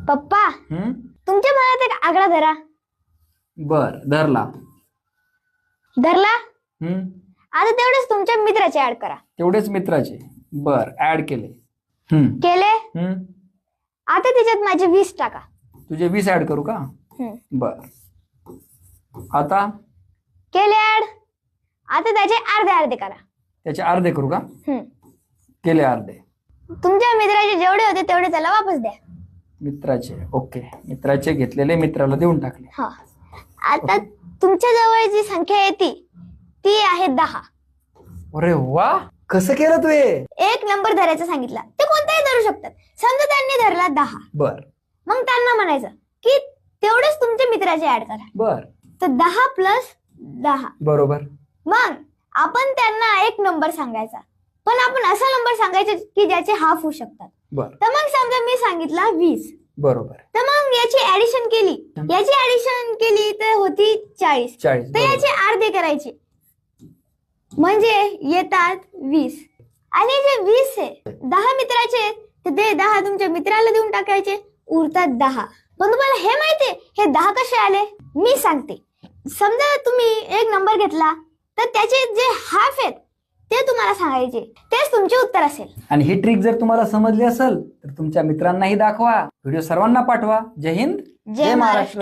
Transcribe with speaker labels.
Speaker 1: पप्पा,
Speaker 2: हम्म.
Speaker 1: तुमच्या मनात एक आकडा धरा.
Speaker 2: बर, धरला.
Speaker 1: धरला.
Speaker 2: हम्म.
Speaker 1: आता तेवढेच तुमच्या मित्राचे ऍड करा.
Speaker 2: तेवढेच मित्राचे. बर, ऍड केले. हम्म.
Speaker 1: केले.
Speaker 2: हम्म.
Speaker 1: आता त्याच्यात माझे 20 टाका.
Speaker 2: तुझे 20 ऍड करू का? बर. आता
Speaker 1: केले ऍड. आता त्याचे अर्धे अर्धे करा.
Speaker 2: त्याचे अर्धे करू का? केले अर्धे.
Speaker 1: तुमच्या मित्राचे जेवढे होते तेवढे त्याला वापस द्या.
Speaker 2: मित्राचे. ओके, मित्राचे घेतलेले मित्राला देऊन टाकले.
Speaker 1: हा. आता तुमच्या जवळ जी संख्या येते ती आहे 10.
Speaker 2: अरे वा, कसं केलं तू हे?
Speaker 1: एक नंबर धरायचा सांगितला, ते कोणताही धरू शकतात. समजा त्यांनी धरला 10,
Speaker 2: बर.
Speaker 1: मग त्यांना म्हणायचं की तेवढेच तुमच्या मित्राचे ऍड करा.
Speaker 2: बर.
Speaker 1: तर 10 प्लस 10.
Speaker 2: बरोबर.
Speaker 1: मग आपण त्यांना एक नंबर सांगायचा, पण आपण असा नंबर सांगायचा की ज्याचे हाफ होऊ शकतात.
Speaker 2: बर.
Speaker 1: तर मग समजा मी सांगितला 20,
Speaker 2: बरोबर.
Speaker 1: तर मग याची ऍडिशन केली. याची ऍडिशन केली तर होती 40.
Speaker 2: 40.
Speaker 1: तर याचे अर्धे करायचे म्हणजे येतात 20. आणि जे 20 आहे 10 मित्राचे आहेत, तर ते 10 तुमच्या मित्राला देऊन टाकायचे, उरतात 10. पण तुम्हाला हे माहितीये हे 10 कसे आले? मी सांगते. समजा तुम्ही एक नंबर घेतला तर त्याचे जे हाफ आहेत ते तुम्हाला सांगायचे, तेच तुमचे उत्तर असेल.
Speaker 2: आणि ही ट्रिक जर तुम्हाला समजली असेल तर तुमच्या मित्रांनाही दाखवा, व्हिडिओ सर्वांना पाठवा. जय हिंद,
Speaker 1: जय महाराष्ट्र.